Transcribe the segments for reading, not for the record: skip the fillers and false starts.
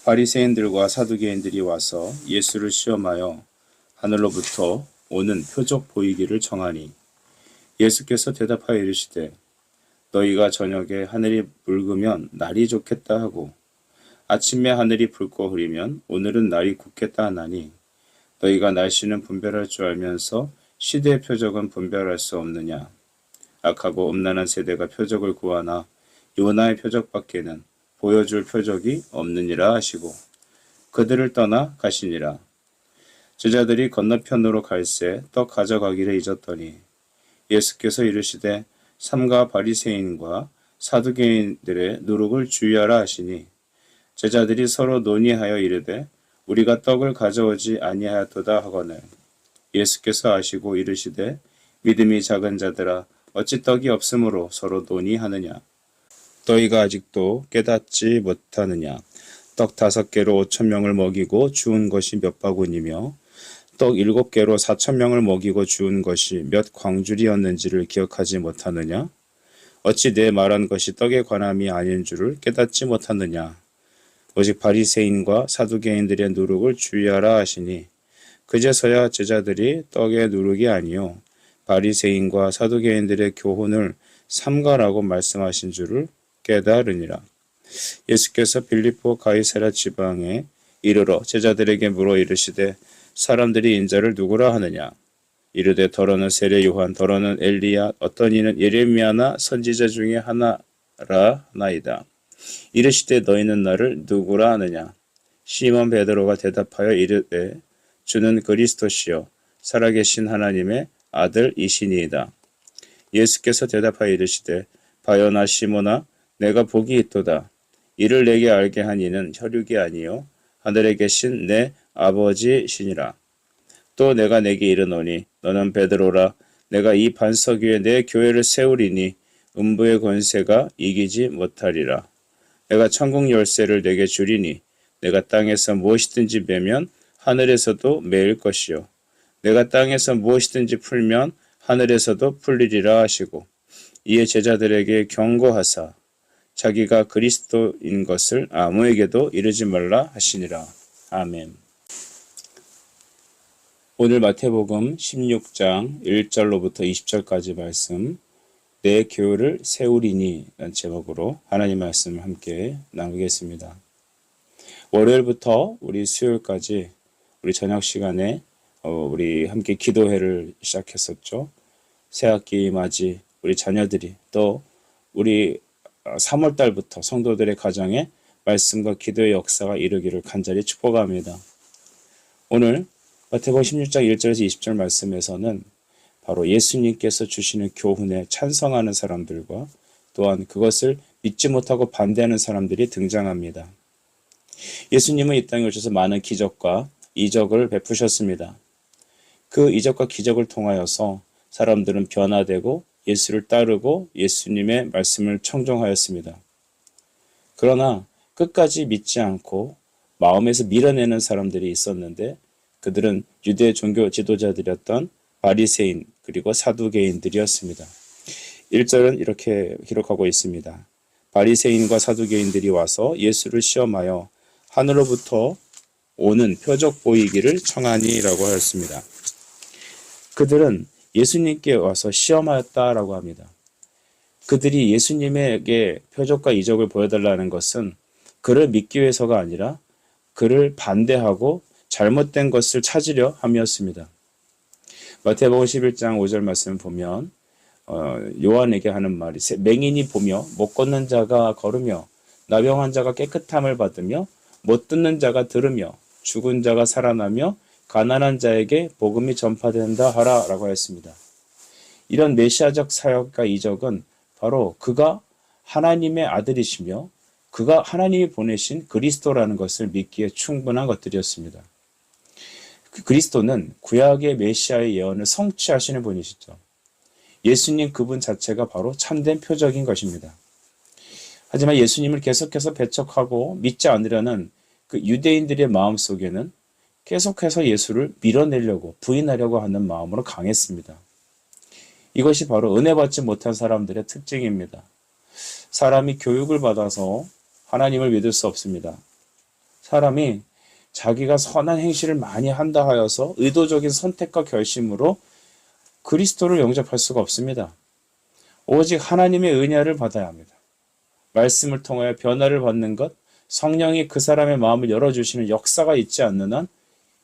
바리새인들과 사두개인들이 와서 예수를 시험하여 하늘로부터 오는 표적 보이기를 청하니 예수께서 대답하여 이르시되 너희가 저녁에 하늘이 붉으면 날이 좋겠다 하고 아침에 하늘이 붉고 흐리면 오늘은 날이 굳겠다 하나니 너희가 날씨는 분별할 줄 알면서 시대의 표적은 분별할 수 없느냐. 악하고 음란한 세대가 표적을 구하나 요나의 표적밖에는 보여줄 표적이 없느니라 하시고 그들을 떠나 가시니라. 제자들이 건너편으로 갈새 떡 가져가기를 잊었더니 예수께서 이르시되 삼가 바리새인과 사두개인들의 누룩을 주의하라 하시니 제자들이 서로 논의하여 이르되 우리가 떡을 가져오지 아니하였도다 하거늘 예수께서 아시고 이르시되 믿음이 작은 자들아 어찌 떡이 없으므로 서로 논의하느냐. 너희가 아직도 깨닫지 못하느냐. 떡 5개로 5,000명을 먹이고 주운 것이 몇 바구니며 떡 7개로 4,000명을 먹이고 주운 것이 몇 광줄이었는지를 기억하지 못하느냐. 어찌 내 말한 것이 떡에 관함이 아닌 줄을 깨닫지 못하느냐. 오직 바리새인과 사두개인들의 누룩을 주의하라 하시니 그제서야 제자들이 떡의 누룩이 아니요 바리새인과 사두개인들의 교훈을 삼가라고 말씀하신 줄을 깨달으니라. 예수께서 빌립보 가이사랴 지방에 이르러 제자들에게 물어 이르시되 사람들이 인자를 누구라 하느냐. 이르되 더러는 세례 요한, 더러는 엘리야, 어떤 이는 예레미야나 선지자 중에 하나라 나이다. 이르시되 너희는 나를 누구라 하느냐. 시몬 베드로가 대답하여 이르되 주는 그리스도시요 살아계신 하나님의 아들이시니이다. 예수께서 대답하여 이르시되 바요나 시몬아 내가 복이 있도다. 이를 내게 알게 한 이는 혈육이 아니요 하늘에 계신 내 아버지시니라. 또 내가 내게 이르노니 너는 베드로라. 내가 이 반석 위에 내 교회를 세우리니 음부의 권세가 이기지 못하리라. 내가 천국 열쇠를 내게 주리니 내가 땅에서 무엇이든지 매면 하늘에서도 매일 것이요 내가 땅에서 무엇이든지 풀면 하늘에서도 풀리리라 하시고 이에 제자들에게 경고하사 자기가 그리스도인 것을 아무에게도 이르지 말라 하시니라. 아멘. 오늘 마태복음 16장 1절로부터 20절까지 말씀 내 교회를 세우리니 라는 제목으로 하나님 말씀을 함께 나누겠습니다. 월요일부터 우리 수요일까지 우리 저녁 시간에 우리 함께 기도회를 시작했었죠. 새학기 맞이 우리 자녀들이 또 우리 3월달부터 성도들의 가정에 말씀과 기도의 역사가 이루기를 간절히 축복합니다. 오늘 마태복음 16장 1절에서 20절 말씀에서는 바로 예수님께서 주시는 교훈에 찬성하는 사람들과 또한 그것을 믿지 못하고 반대하는 사람들이 등장합니다. 예수님은 이 땅에 오셔서 많은 기적과 이적을 베푸셨습니다. 그 이적과 기적을 통하여서 사람들은 변화되고 예수를 따르고 예수님의 말씀을 청종하였습니다. 그러나 끝까지 믿지 않고 마음에서 밀어내는 사람들이 있었는데 그들은 유대 종교 지도자들이었던 바리새인 그리고 사두개인들이었습니다. 1절은 이렇게 기록하고 있습니다. 바리새인과 사두개인들이 와서 예수를 시험하여 하늘로부터 오는 표적 보이기를 청하니라고 하였습니다. 그들은 예수님께 와서 시험하였다라고 합니다. 그들이 예수님에게 표적과 이적을 보여달라는 것은 그를 믿기 위해서가 아니라 그를 반대하고 잘못된 것을 찾으려 함이었습니다. 마태복음 11장 5절 말씀을 보면 요한에게 하는 말이 맹인이 보며 못 걷는 자가 걸으며 나병한 자가 깨끗함을 받으며 못 듣는 자가 들으며 죽은 자가 살아나며 가난한 자에게 복음이 전파된다 하라 라고 했습니다. 이런 메시아적 사역과 이적은 바로 그가 하나님의 아들이시며 그가 하나님이 보내신 그리스도라는 것을 믿기에 충분한 것들이었습니다. 그리스도는 구약의 메시아의 예언을 성취하시는 분이시죠. 예수님 그분 자체가 바로 참된 표적인 것입니다. 하지만 예수님을 계속해서 배척하고 믿지 않으려는 그 유대인들의 마음속에는 계속해서 예수를 밀어내려고 부인하려고 하는 마음으로 강했습니다. 이것이 바로 은혜 받지 못한 사람들의 특징입니다. 사람이 교육을 받아서 하나님을 믿을 수 없습니다. 사람이 자기가 선한 행실을 많이 한다 하여서 의도적인 선택과 결심으로 그리스도를 영접할 수가 없습니다. 오직 하나님의 은혜를 받아야 합니다. 말씀을 통하여 변화를 받는 것, 성령이 그 사람의 마음을 열어주시는 역사가 있지 않는 한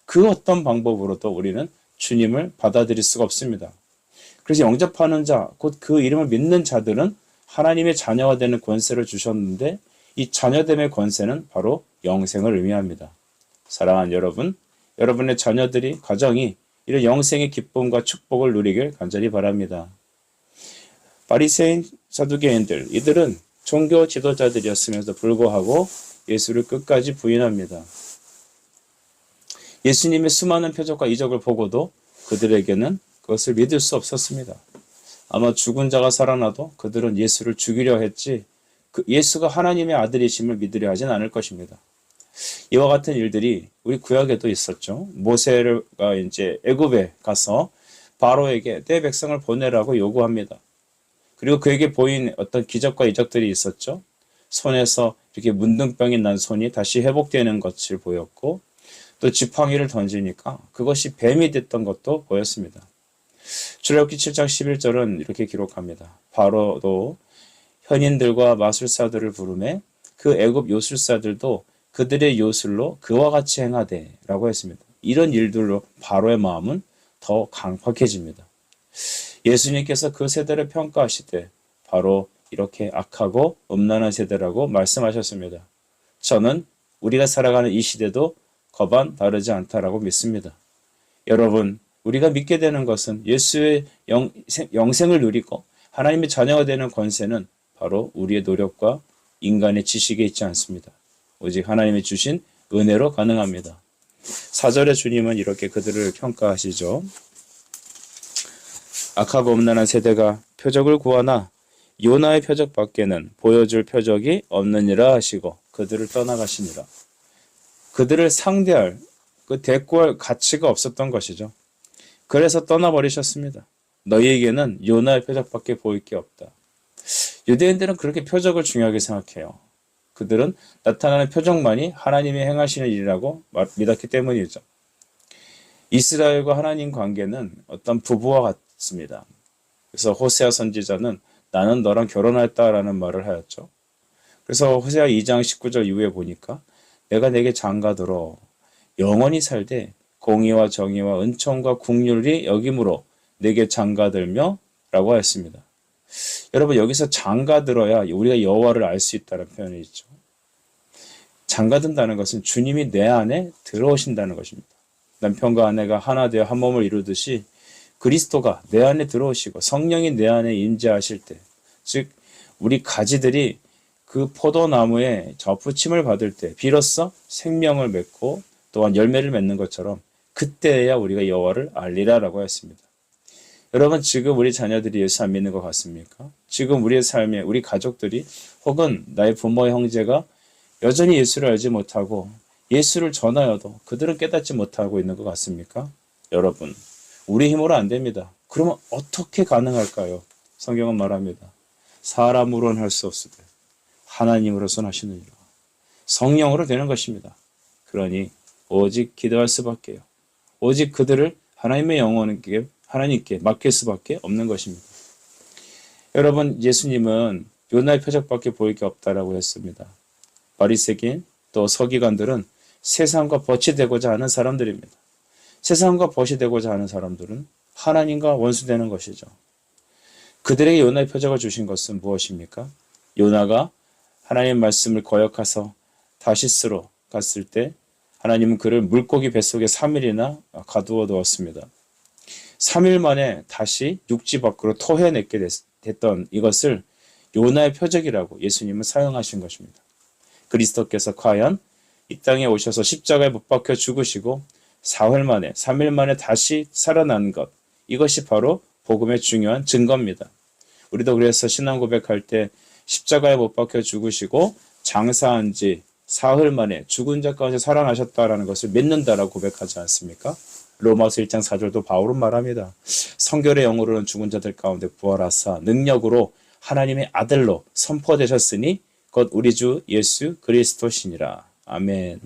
그 어떤 방법으로도 우리는 주님을 받아들일 수가 없습니다. 그래서 영접하는 자, 곧 그 이름을 믿는 자들은 하나님의 자녀가 되는 권세를 주셨는데 이 자녀됨의 권세는 바로 영생을 의미합니다. 사랑하는 여러분, 여러분의 자녀들이, 가정이 이런 영생의 기쁨과 축복을 누리길 간절히 바랍니다. 바리새인 사두개인들, 이들은 종교 지도자들이었음에도 불구하고 예수를 끝까지 부인합니다. 예수님의 수많은 표적과 이적을 보고도 그들에게는 그것을 믿을 수 없었습니다. 아마 죽은 자가 살아나도 그들은 예수를 죽이려 했지 예수가 하나님의 아들이심을 믿으려 하진 않을 것입니다. 이와 같은 일들이 우리 구약에도 있었죠. 모세가 이제 애굽에 가서 바로에게 내 백성을 보내라고 요구합니다. 그리고 그에게 보인 어떤 기적과 이적들이 있었죠. 손에서 이렇게 문둥병이 난 손이 다시 회복되는 것을 보였고 또 지팡이를 던지니까 그것이 뱀이 됐던 것도 보였습니다. 출애굽기 7장 11절은 이렇게 기록합니다. 바로도 현인들과 마술사들을 부르매 그 애굽 요술사들도 그들의 요술로 그와 같이 행하되 라고 했습니다. 이런 일들로 바로의 마음은 더 강팍해집니다. 예수님께서 그 세대를 평가하시되 바로 이렇게 악하고 음란한 세대라고 말씀하셨습니다. 저는 우리가 살아가는 이 시대도 거반 다르지 않다라고 믿습니다. 여러분, 우리가 믿게 되는 것은 예수의 영생을 누리고 하나님의 자녀가 되는 권세는 바로 우리의 노력과 인간의 지식에 있지 않습니다. 오직 하나님이 주신 은혜로 가능합니다. 4절에 주님은 이렇게 그들을 평가하시죠. 악하고 음란한 세대가 표적을 구하나 요나의 표적밖에는 보여줄 표적이 없느니라 하시고 그들을 떠나가시니라. 그들을 상대할, 대꾸할 가치가 없었던 것이죠. 그래서 떠나버리셨습니다. 너희에게는 요나의 표적밖에 보일 게 없다. 유대인들은 그렇게 표적을 중요하게 생각해요. 그들은 나타나는 표적만이 하나님이 행하시는 일이라고 믿었기 때문이죠. 이스라엘과 하나님 관계는 어떤 부부와 같습니다. 그래서 호세아 선지자는 나는 너랑 결혼했다라는 말을 하였죠. 그래서 호세아 2장 19절 이후에 보니까 내가 내게 장가들어 영원히 살되 공의와 정의와 은총과 국률이 여김으로 내게 장가들며 라고 하였습니다. 여러분 여기서 장가들어야 우리가 여호와를 알 수 있다는 표현이 있죠. 장가든다는 것은 주님이 내 안에 들어오신다는 것입니다. 남편과 아내가 하나 되어 한 몸을 이루듯이 그리스도가 내 안에 들어오시고 성령이 내 안에 임재하실 때, 즉 우리 가지들이 그 포도나무에 접붙임을 받을 때 비로소 생명을 맺고 또한 열매를 맺는 것처럼 그때야 우리가 여호와를 알리라라고 했습니다. 여러분 지금 우리 자녀들이 예수 안 믿는 것 같습니까? 지금 우리의 삶에 우리 가족들이 혹은 나의 부모 형제가 여전히 예수를 알지 못하고 예수를 전하여도 그들은 깨닫지 못하고 있는 것 같습니까? 여러분 우리 힘으로 안 됩니다. 그러면 어떻게 가능할까요? 성경은 말합니다. 사람으로는 할 수 없으되 하나님으로서는 하시느니라. 성령으로 되는 것입니다. 그러니 오직 기도할 수밖에요. 오직 그들을 하나님의 영혼께 하나님께 맡길 수밖에 없는 것입니다. 여러분 예수님은 요나의 표적밖에 보일 게 없다라고 했습니다. 바리새인 또 서기관들은 세상과 벗이 되고자 하는 사람들입니다. 세상과 벗이 되고자 하는 사람들은 하나님과 원수되는 것이죠. 그들에게 요나의 표적을 주신 것은 무엇입니까? 요나가 하나님의 말씀을 거역해서 다시스로 갔을 때 하나님은 그를 물고기 뱃속에 3일이나 가두어 두었습니다. 3일 만에 다시 육지 밖으로 토해내게 됐던 이것을 요나의 표적이라고 예수님은 사용하신 것입니다. 그리스도께서 과연 이 땅에 오셔서 십자가에 못 박혀 죽으시고 3일 만에 다시 살아난 것, 이것이 바로 복음의 중요한 증거입니다. 우리도 그래서 신앙 고백할 때 십자가에 못 박혀 죽으시고 장사한 지 사흘 만에 죽은 자 가운데 살아나셨다라는 것을 믿는다라고 고백하지 않습니까? 로마서 1장 4절도 바울은 말합니다. 성결의 영으로는 죽은 자들 가운데 부활하사 능력으로 하나님의 아들로 선포되셨으니 곧 우리 주 예수 그리스도시니라. 아멘.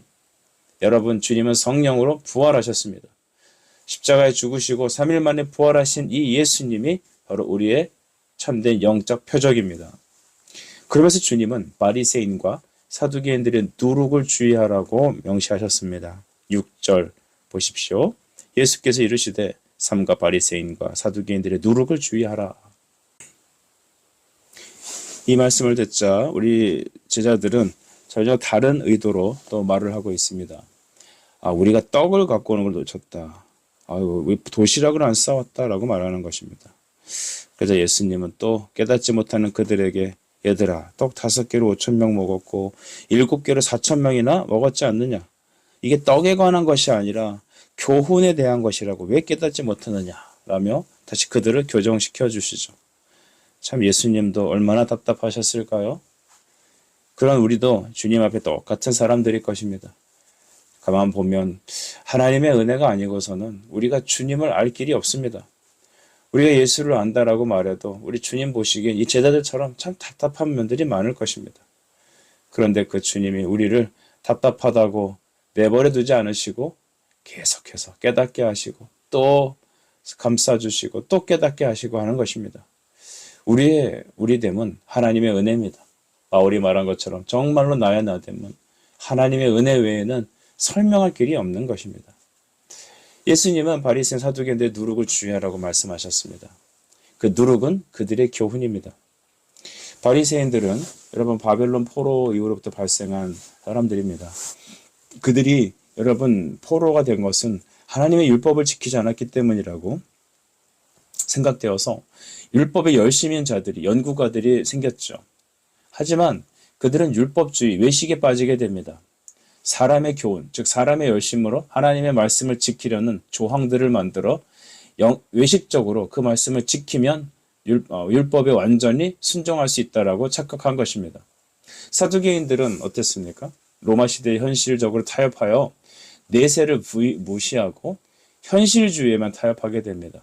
여러분, 주님은 성령으로 부활하셨습니다. 십자가에 죽으시고 3일 만에 부활하신 이 예수님이 바로 우리의 참된 영적 표적입니다. 그러면서 주님은 바리새인과 사두개인들의 누룩을 주의하라고 명시하셨습니다. 6절 보십시오. 예수께서 이르시되 삼가 바리새인과 사두개인들의 누룩을 주의하라. 이 말씀을 듣자 우리 제자들은 전혀 다른 의도로 또 말을 하고 있습니다. 우리가 떡을 갖고 오는 걸 놓쳤다. 왜 도시락을 안 싸왔다라고 말하는 것입니다. 그래서 예수님은 또 깨닫지 못하는 그들에게 얘들아, 떡 5개로 5,000명 먹었고 7개로 4,000명이나 먹었지 않느냐? 이게 떡에 관한 것이 아니라 교훈에 대한 것이라고 왜 깨닫지 못하느냐? 라며 다시 그들을 교정시켜 주시죠. 참 예수님도 얼마나 답답하셨을까요? 그런 우리도 주님 앞에 똑같은 사람들일 것입니다. 가만 보면 하나님의 은혜가 아니고서는 우리가 주님을 알 길이 없습니다. 우리가 예수를 안다라고 말해도 우리 주님 보시기엔 이 제자들처럼 참 답답한 면들이 많을 것입니다. 그런데 그 주님이 우리를 답답하다고 내버려 두지 않으시고 계속해서 깨닫게 하시고 또 감싸주시고 또 깨닫게 하시고 하는 것입니다. 우리 됨은 하나님의 은혜입니다. 바울이 말한 것처럼 정말로 나의 나됨은 하나님의 은혜 외에는 설명할 길이 없는 것입니다. 예수님은 바리새인 사두개인들의 누룩을 주의하라고 말씀하셨습니다. 그 누룩은 그들의 교훈입니다. 바리새인들은 여러분 바벨론 포로 이후로부터 발생한 사람들입니다. 그들이 여러분 포로가 된 것은 하나님의 율법을 지키지 않았기 때문이라고 생각되어서 율법에 열심인 자들이 연구가들이 생겼죠. 하지만 그들은 율법주의, 외식에 빠지게 됩니다. 사람의 교훈, 즉 사람의 열심으로 하나님의 말씀을 지키려는 조항들을 만들어 외식적으로 그 말씀을 지키면 율법에 완전히 순종할 수 있다라고 착각한 것입니다. 사두개인들은 어땠습니까? 로마 시대에 현실적으로 타협하여 내세를 무시하고 현실주의에만 타협하게 됩니다.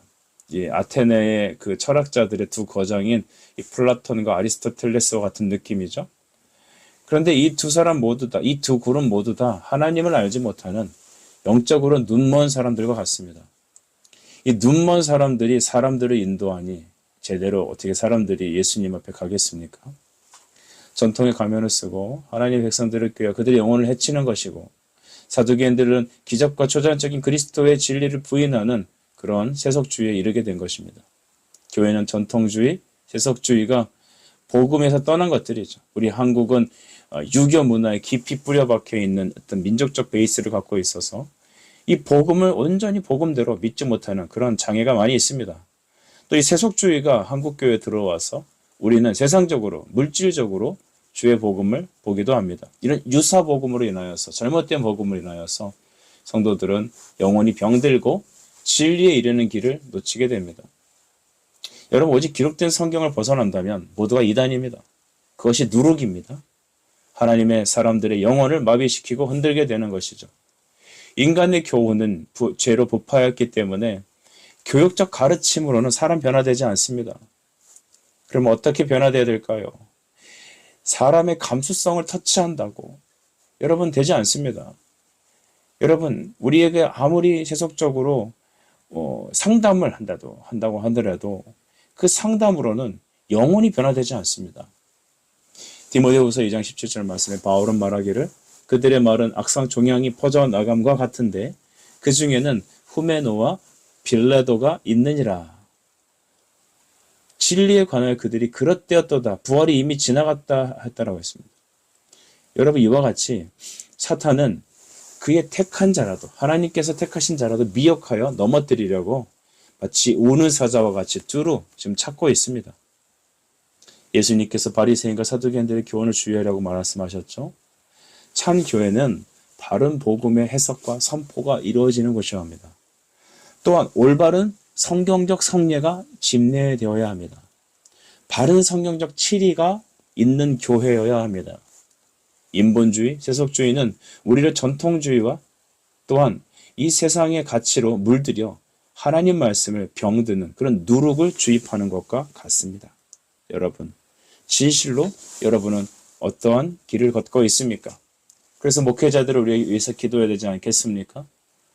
아테네의 그 철학자들의 두 거장인 플라톤과 아리스토텔레스와 같은 느낌이죠. 그런데 이 두 사람 모두 다, 이 두 그룹 모두 다 하나님을 알지 못하는 영적으로 눈먼 사람들과 같습니다. 이 눈먼 사람들이 사람들을 인도하니 제대로 어떻게 사람들이 예수님 앞에 가겠습니까? 전통의 가면을 쓰고 하나님의 백성들을 꾀어 그들의 영혼을 해치는 것이고 사두개인들은 기적과 초자연적인 그리스도의 진리를 부인하는 그런 세속주의에 이르게 된 것입니다. 교회는 전통주의, 세속주의가 복음에서 떠난 것들이죠. 우리 한국은 유교 문화에 깊이 뿌려박혀 있는 어떤 민족적 베이스를 갖고 있어서 이 복음을 온전히 복음대로 믿지 못하는 그런 장애가 많이 있습니다. 또 이 세속주의가 한국교회에 들어와서 우리는 세상적으로, 물질적으로 주의 복음을 보기도 합니다. 이런 유사 복음으로 인하여서, 잘못된 복음으로 인하여서 성도들은 영혼이 병들고 진리에 이르는 길을 놓치게 됩니다. 여러분, 오직 기록된 성경을 벗어난다면 모두가 이단입니다. 그것이 누룩입니다. 하나님의 사람들의 영혼을 마비시키고 흔들게 되는 것이죠. 인간의 교훈은 죄로 부패하였기 때문에 교육적 가르침으로는 사람 변화되지 않습니다. 그럼 어떻게 변화되어야 될까요? 사람의 감수성을 터치한다고 여러분 되지 않습니다. 여러분, 우리에게 아무리 세속적으로 상담을 한다고 하더라도 그 상담으로는 영혼이 변화되지 않습니다. 디모데후서 2장 17절 말씀에 바울은 말하기를 그들의 말은 악성 종양이 퍼져나감과 같은데 그 중에는 후메노와 빌레도가 있느니라. 진리에 관하여 그들이 그릇되었도다. 부활이 이미 지나갔다 했다라고 했습니다. 여러분, 이와 같이 사탄은 그의 택한 자라도, 하나님께서 택하신 자라도 미혹하여 넘어뜨리려고 마치 우는 사자와 같이 두루 지금 찾고 있습니다. 예수님께서 바리새인과 사두개인들의 교훈을 주의하라고 말씀하셨죠. 참 교회는 바른 복음의 해석과 선포가 이루어지는 곳이어야 합니다. 또한 올바른 성경적 성례가 집례되어야 합니다. 바른 성경적 치리가 있는 교회여야 합니다. 인본주의, 세속주의는 우리를 전통주의와 또한 이 세상의 가치로 물들여 하나님 말씀을 병드는 그런 누룩을 주입하는 것과 같습니다. 여러분, 진실로 여러분은 어떠한 길을 걷고 있습니까? 그래서 목회자들을 우리 위해서 기도해야 되지 않겠습니까?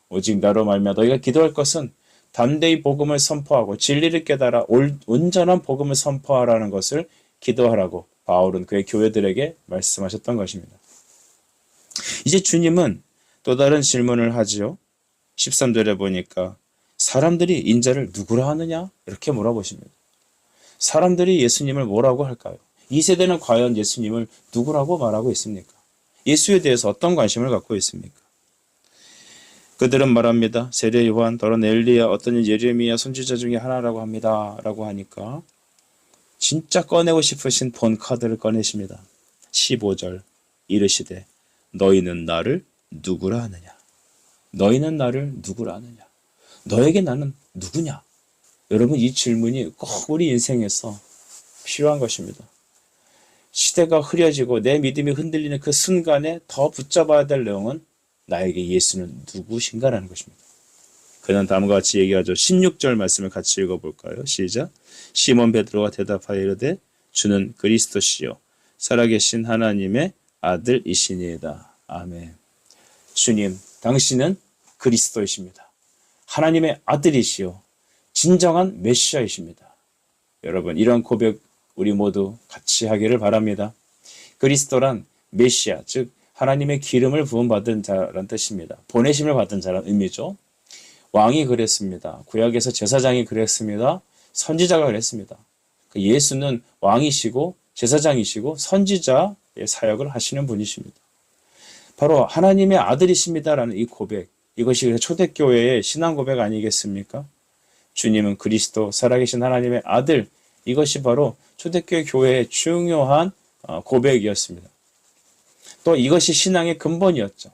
오직 나로 말미암아 너희가 기도할 것은 담대히 복음을 선포하고 진리를 깨달아 온전한 복음을 선포하라는 것을 기도하라고 바울은 그의 교회들에게 말씀하셨던 것입니다. 이제 주님은 또 다른 질문을 하지요. 13절에 보니까 사람들이 인자를 누구라 하느냐? 이렇게 물어보십니다. 사람들이 예수님을 뭐라고 할까요? 이 세대는 과연 예수님을 누구라고 말하고 있습니까? 예수에 대해서 어떤 관심을 갖고 있습니까? 그들은 말합니다. 세례 요한, 더러는 엘리야, 어떤 예레미야 선지자 중에 하나라고 합니다. 라고 하니까 진짜 꺼내고 싶으신 본 카드를 꺼내십니다. 15절 이르시되 너희는 나를 누구라 하느냐? 너희는 나를 누구라 하느냐? 너에게 나는 누구냐? 여러분 이 질문이 꼭 우리 인생에서 필요한 것입니다. 시대가 흐려지고 내 믿음이 흔들리는 그 순간에 더 붙잡아야 될 내용은 나에게 예수는 누구신가라는 것입니다. 그는 다음과 같이 얘기하죠. 16절 말씀을 같이 읽어볼까요? 시작. 시몬 베드로가 대답하여 이르되 주는 그리스도시요 살아계신 하나님의 아들이시니이다. 아멘. 주님, 당신은 그리스도이십니다. 하나님의 아들이시요 진정한 메시아이십니다. 여러분 이런 고백 우리 모두 같이 하기를 바랍니다. 그리스도란 메시아, 즉 하나님의 기름을 부음받은 자란 뜻입니다. 보내심을 받은 자란 의미죠. 왕이 그랬습니다. 구약에서 제사장이 그랬습니다. 선지자가 그랬습니다. 예수는 왕이시고 제사장이시고 선지자의 사역을 하시는 분이십니다. 바로 하나님의 아들이십니다라는 이 고백, 이것이 초대교회의 신앙 고백 아니겠습니까? 주님은 그리스도, 살아계신 하나님의 아들, 이것이 바로 초대교회 교회의 중요한 고백이었습니다. 또 이것이 신앙의 근본이었죠.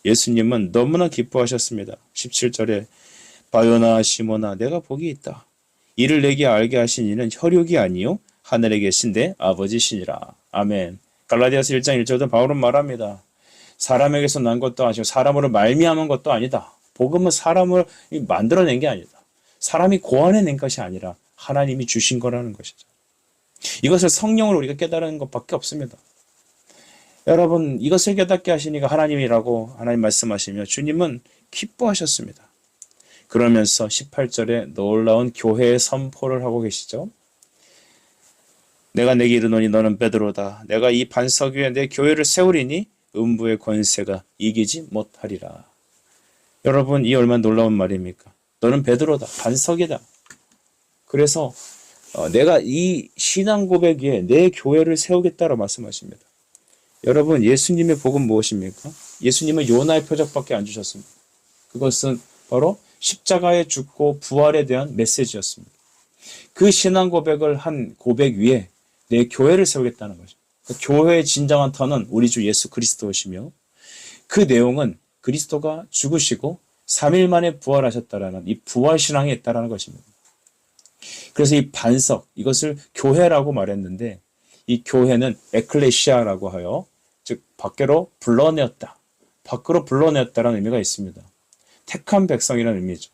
예수님은 너무나 기뻐하셨습니다. 17절에 바요나 시모나 내가 복이 있다. 이를 내게 알게 하신 이는 혈육이 아니요 하늘에 계신 내 아버지시니라. 아멘. 갈라디아서 1장 1절도 바울은 말합니다. 사람에게서 난 것도 아니고 사람으로 말미암은 것도 아니다. 복음은 사람을 만들어낸 게 아니다. 사람이 고안해낸 것이 아니라 하나님이 주신 거라는 것이죠. 이것을 성령으로 우리가 깨달은 것밖에 없습니다. 여러분 이것을 깨닫게 하시니까 하나님이라고 하나님 말씀하시며 주님은 기뻐하셨습니다. 그러면서 18절에 놀라운 교회의 선포를 하고 계시죠. 내가 내게 이르노니 너는 베드로다. 내가 이 반석 위에 내 교회를 세우리니 음부의 권세가 이기지 못하리라. 여러분 이 얼마나 놀라운 말입니까? 너는 베드로다. 반석이다. 그래서 내가 이 신앙 고백 위에 내 교회를 세우겠다라고 말씀하십니다. 여러분 예수님의 복은 무엇입니까? 예수님은 요나의 표적밖에 안 주셨습니다. 그것은 바로 십자가에 죽고 부활에 대한 메시지였습니다. 그 신앙 고백을 한 고백 위에 내 교회를 세우겠다는 것입니다. 그 교회의 진정한 터는 우리 주 예수 그리스도시며 그 내용은 그리스도가 죽으시고 3일 만에 부활하셨다라는 이 부활신앙에 있다라는 것입니다. 그래서 이 반석, 이것을 교회라고 말했는데 이 교회는 에클레시아라고 하여 즉 밖으로 불러내었다. 밖으로 불러내었다라는 의미가 있습니다. 택한 백성이라는 의미죠.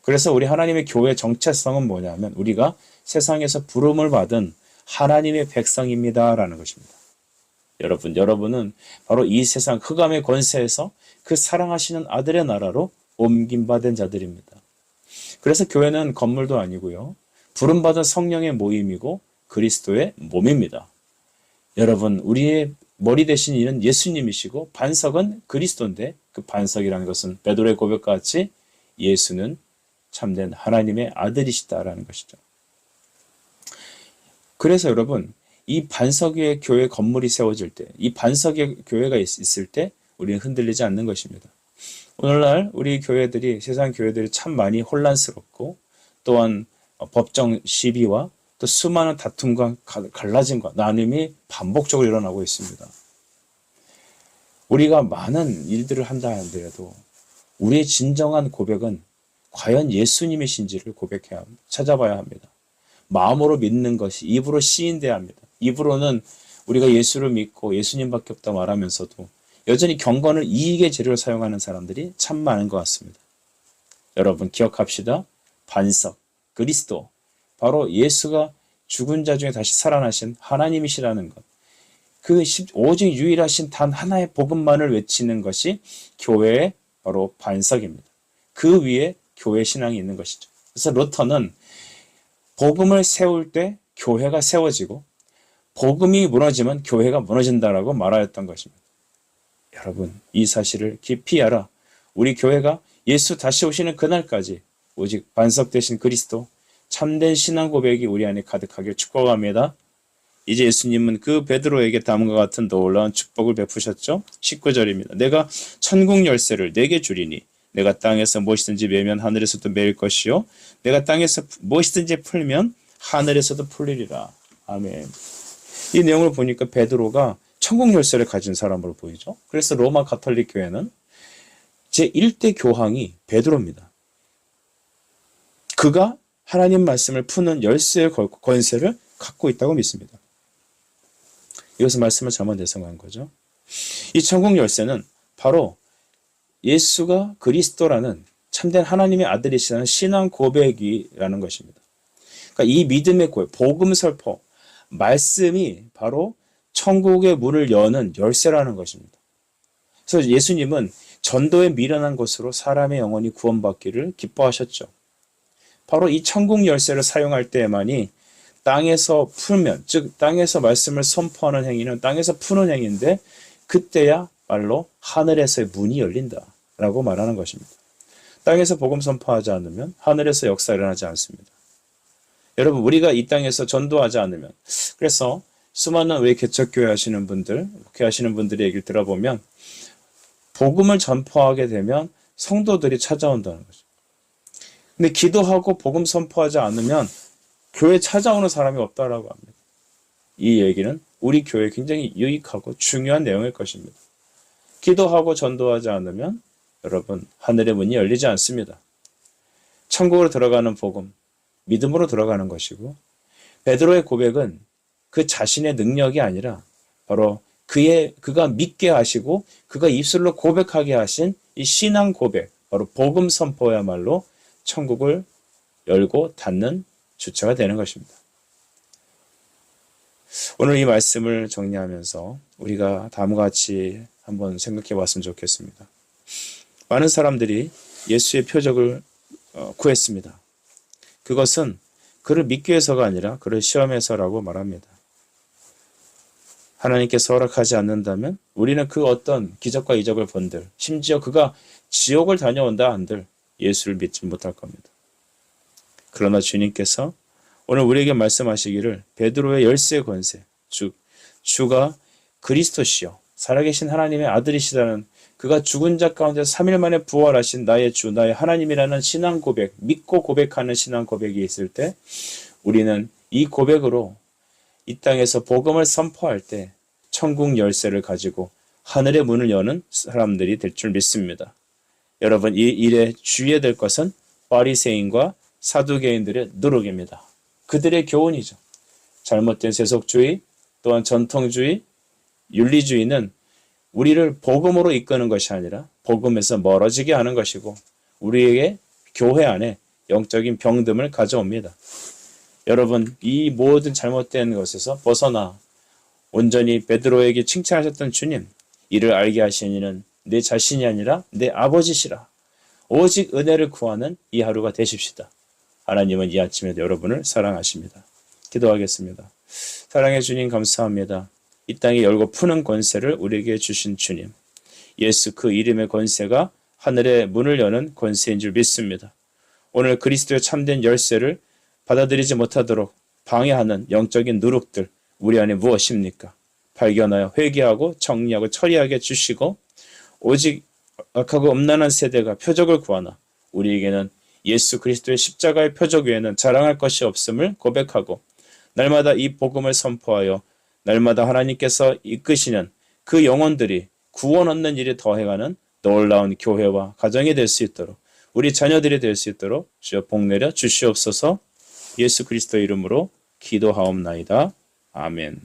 그래서 우리 하나님의 교회의 정체성은 뭐냐면 우리가 세상에서 부름을 받은 하나님의 백성입니다라는 것입니다. 여러분은 바로 이 세상 흑암의 권세에서 그 사랑하시는 아들의 나라로 옮김받은 자들입니다. 그래서 교회는 건물도 아니고요. 부름받은 성령의 모임이고 그리스도의 몸입니다. 여러분 우리의 머리 되신 이는 예수님이시고 반석은 그리스도인데 그 반석이라는 것은 베드로의 고백과 같이 예수는 참된 하나님의 아들이시다라는 것이죠. 그래서 여러분 이 반석 위에 교회 건물이 세워질 때, 이 반석에 교회가 있을 때 우리는 흔들리지 않는 것입니다. 오늘날 우리 교회들이 세상 교회들이 참 많이 혼란스럽고 또한 법정 시비와 또 수많은 다툼과 갈라짐과 나눔이 반복적으로 일어나고 있습니다. 우리가 많은 일들을 한다 하더라도 우리의 진정한 고백은 과연 예수님이신지를 고백해야 합니다. 찾아봐야 합니다. 마음으로 믿는 것이 입으로 시인돼야 합니다. 입으로는 우리가 예수를 믿고 예수님밖에 없다 말하면서도 여전히 경건을 이익의 재료로 사용하는 사람들이 참 많은 것 같습니다. 여러분 기억합시다. 반석, 그리스도, 바로 예수가 죽은 자 중에 다시 살아나신 하나님이시라는 것. 오직 유일하신 단 하나의 복음만을 외치는 것이 교회의 바로 반석입니다. 그 위에 교회 신앙이 있는 것이죠. 그래서 루터는 복음을 세울 때 교회가 세워지고 복음이 무너지면 교회가 무너진다라고 말하였던 것입니다. 여러분, 이 사실을 깊이 알아 우리 교회가 예수 다시 오시는 그날까지 오직 반석 되신 그리스도 참된 신앙 고백이 우리 안에 가득하길 축복합니다. 이제 예수님은 그 베드로에게 다음과 같은 놀라운 축복을 베푸셨죠. 19절입니다. 내가 천국 열쇠를 내게 주리니 내가 땅에서 무엇이든지 매면 하늘에서도 매일 것이요 내가 땅에서 무엇이든지 풀면 하늘에서도 풀리리라. 아멘. 이 내용을 보니까 베드로가 천국 열쇠를 가진 사람으로 보이죠. 그래서 로마 가톨릭 교회는 제1대 교황이 베드로입니다. 그가 하나님 말씀을 푸는 열쇠의 권세를 갖고 있다고 믿습니다. 이것은 말씀을 잘못 해석한 거죠. 이 천국 열쇠는 바로 예수가 그리스도라는 참된 하나님의 아들이시라는 신앙 고백이라는 것입니다. 그러니까 이 믿음의 고백, 복음 설포, 말씀이 바로 천국의 문을 여는 열쇠라는 것입니다. 그래서 예수님은 전도에 미련한 것으로 사람의 영혼이 구원받기를 기뻐하셨죠. 바로 이 천국 열쇠를 사용할 때에만이 땅에서 풀면, 즉 땅에서 말씀을 선포하는 행위는 땅에서 푸는 행위인데 그때야 말로 하늘에서의 문이 열린다라고 말하는 것입니다. 땅에서 복음 선포하지 않으면 하늘에서 역사 일어나지 않습니다. 여러분, 우리가 이 땅에서 전도하지 않으면, 그래서 수많은 우리 개척교회 하시는 분들, 목회 하시는 분들의 얘기를 들어보면 복음을 전포하게 되면 성도들이 찾아온다는 거죠. 근데 기도하고 복음 선포하지 않으면 교회 찾아오는 사람이 없다라고 합니다. 이 얘기는 우리 교회에 굉장히 유익하고 중요한 내용일 것입니다. 기도하고 전도하지 않으면 여러분 하늘의 문이 열리지 않습니다. 천국으로 들어가는 복음, 믿음으로 들어가는 것이고 베드로의 고백은 그 자신의 능력이 아니라 바로 그가 믿게 하시고 그가 입술로 고백하게 하신 이 신앙 고백, 바로 복음 선포야말로 천국을 열고 닫는 주체가 되는 것입니다. 오늘 이 말씀을 정리하면서 우리가 다음과 같이 한번 생각해 봤으면 좋겠습니다. 많은 사람들이 예수의 표적을 구했습니다. 그것은 그를 믿기 위해서가 아니라 그를 시험해서라고 말합니다. 하나님께서 허락하지 않는다면 우리는 그 어떤 기적과 이적을 본들, 심지어 그가 지옥을 다녀온다 한들 예수를 믿지 못할 겁니다. 그러나 주님께서 오늘 우리에게 말씀하시기를 베드로의 열쇠 권세, 즉 주가 그리스도시요 살아계신 하나님의 아들이시라는 그가 죽은 자 가운데 3일 만에 부활하신 나의 주, 나의 하나님이라는 신앙 고백, 믿고 고백하는 신앙 고백이 있을 때 우리는 이 고백으로 이 땅에서 복음을 선포할 때 천국 열쇠를 가지고 하늘의 문을 여는 사람들이 될 줄 믿습니다. 여러분, 이 일에 주의해야 될 것은 바리새인과 사두개인들의 누룩입니다. 그들의 교훈이죠. 잘못된 세속주의, 또한 전통주의, 윤리주의는 우리를 복음으로 이끄는 것이 아니라 복음에서 멀어지게 하는 것이고 우리에게 교회 안에 영적인 병듦을 가져옵니다. 여러분, 이 모든 잘못된 것에서 벗어나 온전히 베드로에게 칭찬하셨던 주님, 이를 알게 하신 이는 내 자신이 아니라 내 아버지시라. 오직 은혜를 구하는 이 하루가 되십시다. 하나님은 이 아침에도 여러분을 사랑하십니다. 기도하겠습니다. 사랑해 주님 감사합니다. 이 땅에 열고 푸는 권세를 우리에게 주신 주님. 예수 그 이름의 권세가 하늘의 문을 여는 권세인 줄 믿습니다. 오늘 그리스도의 참된 열쇠를 받아들이지 못하도록 방해하는 영적인 누룩들 우리 안에 무엇입니까? 발견하여 회개하고 정리하고 처리하게 주시고 오직 악하고 음란한 세대가 표적을 구하나 우리에게는 예수 그리스도의 십자가의 표적 외에는 자랑할 것이 없음을 고백하고 날마다 이 복음을 선포하여 날마다 하나님께서 이끄시는 그 영혼들이 구원 얻는 일에 더해가는 놀라운 교회와 가정이 될 수 있도록 우리 자녀들이 될 수 있도록 주여 복 내려 주시옵소서. 예수 그리스도의 이름으로 기도하옵나이다. 아멘.